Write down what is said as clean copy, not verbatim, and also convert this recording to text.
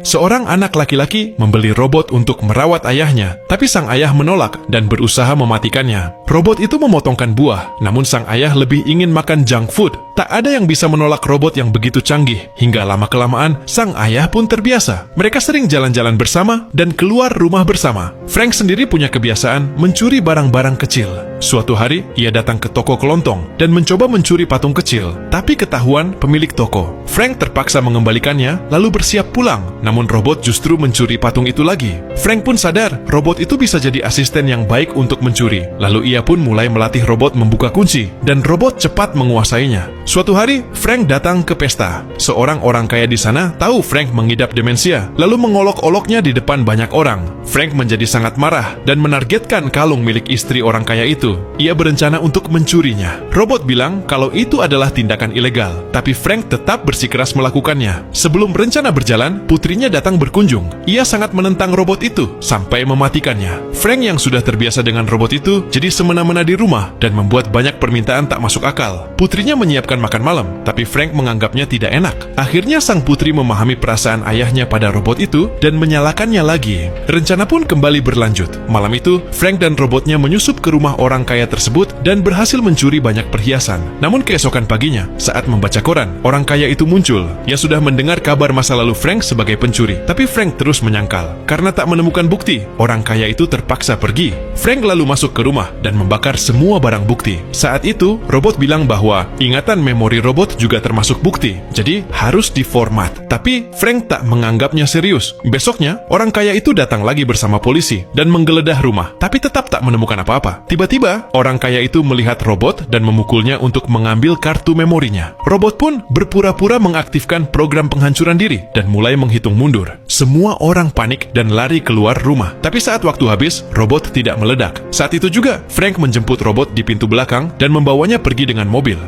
Seorang anak laki-laki membeli robot untuk merawat ayahnya, tapi sang ayah menolak dan berusaha mematikannya. Robot itu memotongkan buah, namun sang ayah lebih ingin makan junk food. Tak ada yang bisa menolak robot yang begitu canggih, hingga lama-kelamaan sang ayah pun terbiasa. Mereka sering jalan-jalan bersama dan keluar rumah bersama. Frank sendiri punya kebiasaan mencuri barang-barang kecil. Suatu hari, ia datang ke toko kelontong dan mencoba mencuri patung kecil, tapi ketahuan pemilik toko. Frank terpaksa mengembalikannya, lalu bersiap pulang, namun robot justru mencuri patung itu lagi. Frank pun sadar, robot itu bisa jadi asisten yang baik untuk mencuri. Lalu ia pun mulai melatih robot membuka kunci, dan robot cepat menguasainya. Suatu hari, Frank datang ke pesta. Seorang orang kaya di sana tahu Frank mengidap demensia, lalu mengolok-oloknya di depan banyak orang. Frank menjadi sangat marah dan menargetkan kalung milik istri orang kaya itu. Ia berencana untuk mencurinya. Robot bilang kalau itu adalah tindakan ilegal, tapi Frank tetap bersikeras melakukannya. Sebelum rencana berjalan, putrinya datang berkunjung. Ia sangat menentang robot itu sampai mematikannya. Frank yang sudah terbiasa dengan robot itu jadi semena-mena di rumah dan membuat banyak permintaan tak masuk akal. Putrinya menyiapkan makan malam, tapi Frank menganggapnya tidak enak. Akhirnya sang putri memahami perasaan ayahnya pada robot itu dan menyalakannya lagi. Rencana pun kembali berlanjut. Malam itu, Frank dan robotnya menyusup ke rumah orang kaya tersebut dan berhasil mencuri banyak perhiasan. Namun keesokan paginya, saat membaca koran, orang kaya itu muncul. Ia sudah mendengar kabar masa lalu Frank sebagai pencuri, tapi Frank terus menyangkal. Karena tak menemukan bukti, orang kaya itu terpaksa pergi. Frank lalu masuk ke rumah dan membakar semua barang bukti. Saat itu, robot bilang bahwa ingatan memori robot juga termasuk bukti, jadi harus diformat. Tapi Frank tak menganggapnya serius. Besoknya, orang kaya itu datang lagi bersama polisi dan menggeledah rumah, tapi tetap tak menemukan apa-apa. Tiba-tiba, orang kaya itu melihat robot dan memukulnya untuk mengambil kartu memorinya. Robot pun berpura-pura mengaktifkan program penghancuran diri dan mulai menghitung mundur. Semua orang panik dan lari keluar rumah. Tapi saat waktu habis, robot tidak meledak. Saat itu juga, Frank menjemput robot di pintu belakang dan membawanya pergi dengan mobil.